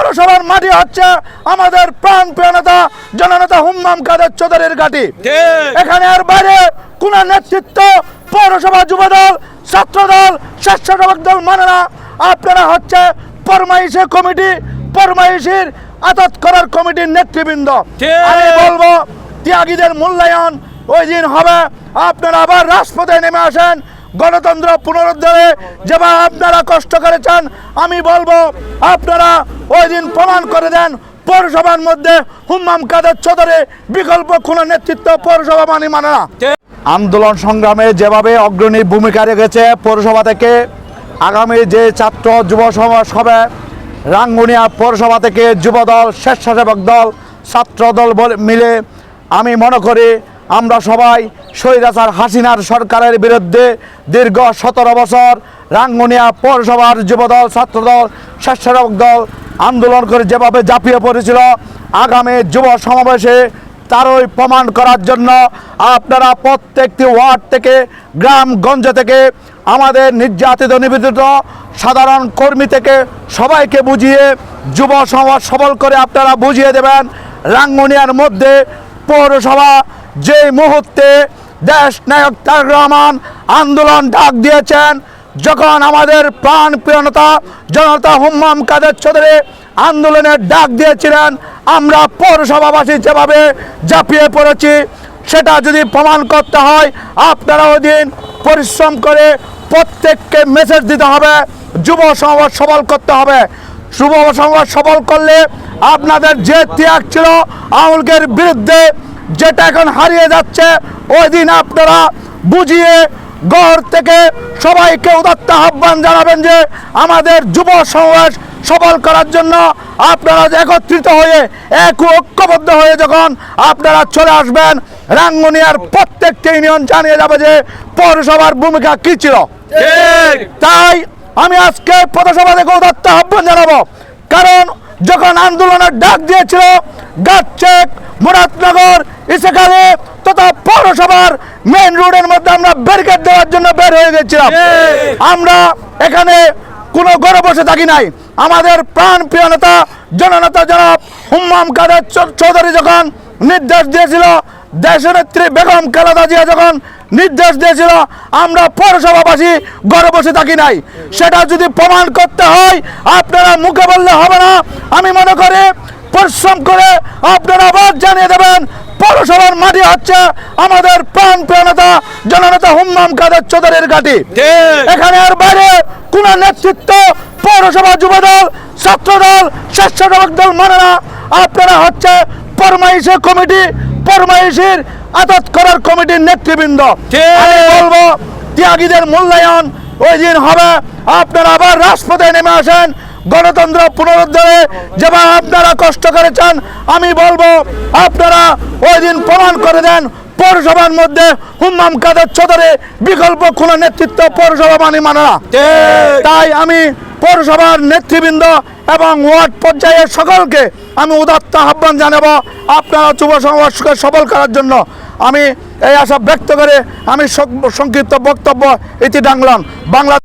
পৌরসভার মাটি হচ্ছে আমাদের প্রাণ প্রিয় নেতা জননেতা হুম্মাম কাদের চৌধুরীর ঘাঁটি। এখানে আর বাইরে কোন নেতৃত্ব পৌরসভা যুবদল, ছাত্রদল, স্বেচ্ছাসেবক দল মানে না। আপনারা হচ্ছে ফরমাইশি কমিটি, ফরমাইশির আদত করার কমিটির নেতৃবৃন্দ। আমি বলবো ত্যাগীদের মূল্যায়ন ওই দিন হবে। আপনারা আবার রাজপথে নেমে আসেন, গণতন্ত্র পুনরুদ্ধারে যেভাবে আপনারা কষ্ট করেছেন, আমি বলবো আপনারা ওই দিন প্রমাণ করে দেন পৌরসভার মধ্যে হুম্মাম কাদের চৌধুরী বিকল্প কোনো নেতৃত্ব পৌরসভা মানে না। আন্দোলন সংগ্রামে যেভাবে অগ্রণী ভূমিকা রেখেছে পৌরসভা থেকে, আগামী যে ছাত্র যুব সমাবেশ হবে রাঙ্গুনিয়া পৌরসভা থেকে যুবদল, স্বেচ্ছাসেবক দল, ছাত্র দল মিলে আমি মনে করি আমরা সবাই স্বৈরাচার হাসিনার সরকারের বিরুদ্ধে দীর্ঘ 17 বছর রাঙ্গুনিয়া পৌরসভার যুবদল, ছাত্রদল, স্বেচ্ছাসেবক দল আন্দোলন করে যেভাবে ঝাঁপিয়ে পড়েছিল, আগামী যুব সমাবেশে তারই প্রমাণ করার জন্য আপনারা প্রত্যেকটি ওয়ার্ড থেকে, গ্রামগঞ্জ থেকে, আমাদের নির্যাতিত নিবেদিত সাধারণ কর্মী থেকে সবাইকে বুঝিয়ে যুব সমাজ সবল করে আপনারা বুঝিয়ে দেবেন রাঙ্গুনিয়ার মধ্যে পৌরসভা যে মুহূর্তে দেশ নায়ক তারেক রহমান আন্দোলন ডাক দিয়েছেন, যখন আমাদের প্রাণ প্রিয় নেতা জনতা হুম্মাম কাদের চৌধুরী আন্দোলনের ডাক দিয়েছিলেন, আমরা পৌরসভাবাসী যেভাবে ঝাঁপিয়ে পড়েছি সেটা যদি প্রমাণ করতে হয় আপনারা ওই দিন পরিশ্রম করে প্রত্যেককে মেসেজ দিতে হবে, যুব সমাজ সবল করতে হবে। যুব সমাজ সবল করলে আপনাদের যে ত্যাগ ছিল আওয়ামী লীগের বিরুদ্ধে, যেটা এখন হারিয়ে যাচ্ছে, ওই দিন আপনারা বুঝিয়ে গড় থেকে সবাইকে উদাত্ত আহ্বান জানাবেন যে আমাদের যুব সমাজ সবল করার জন্য আপনারা একত্রিত হয়ে ঐক্যবদ্ধ হয়ে যখন আপনারা চলে আসবেন, রাঙ্গুনিয়ার প্রত্যেকটি ইউনিয়ন জানিয়ে যাবে যে পৌরসভার ভূমিকা কি ছিল। তাই আমি আজকে পৌরসভা থেকে উদাত্ত আহ্বান জানাবো, কারণ যখন আন্দোলনের ডাক দিয়েছিল গাছচেক, মুরাদনগর, ইসেখালী তথা পৌরসভার মেইন রোডের মধ্যে আমরা ব্যারিকেড দেওয়ার জন্য বের হয়ে গেছিলাম। আমরা এখানে কোনো ঘরে বসে থাকি নাই। আমাদের প্রাণ প্রিয় নেতা জননেতা জনাব হুম্মাম কাদের চৌধুরী যখন নির্দেশ দিয়েছিল, দেশনেত্রী বেগম খালেদা জিয়া যখন নির্দেশ দিয়েছিল, আমরা পৌরসভাবাসী ঘরে বসে থাকি নাই। সেটা যদি প্রমাণ করতে হয় আপনারা মুখে বললে হবে না। আমি মনে করি পরিশ্রম করে আপনারা আবার জানিয়ে দেবেন পৌরসভার মাটি হচ্ছে আমাদের প্রাণ প্রিয় নেতা জননেতা হুম্মাম কাদের চৌধুরীর ঘাঁটি। এখানে আর বাইরে কোন নেতৃত্ব পৌরসভা যুবদল, ছাত্রদল, স্বেচ্ছাসেবক দল মানে না। আপনারা হচ্ছে ফরমাইশি কমিটি, ফরমাইশির আদত করার কমিটির নেতৃবৃন্দ। আমি বলবো ত্যাগীদের মূল্যায়ন ওই দিন হবে। আপনারা আবার রাজপথে নেমে আসেন, গণতন্ত্র পুনরুদ্ধারে যেভাবে আপনারা কষ্ট করেছেন, আমি বলবো আপনারা ওই দিন প্রমাণ করে দেন পৌরসভার মধ্যে হুম্মাম কাদের চৌধুরী বিকল্প কোনো নেতৃত্ব পৌরসভা মানে না। তাই আমি পৌরসভার নেতৃবৃন্দ এবং ওয়ার্ড পর্যায়ের সকলকে আমি উদাত্ত আহ্বান জানাবো আপনারা যুব সমাজকে সবল করার জন্য। আমি এই আশা ব্যক্ত করে আমি সংক্ষিপ্ত বক্তব্য ইতি টানলাম। বাংলা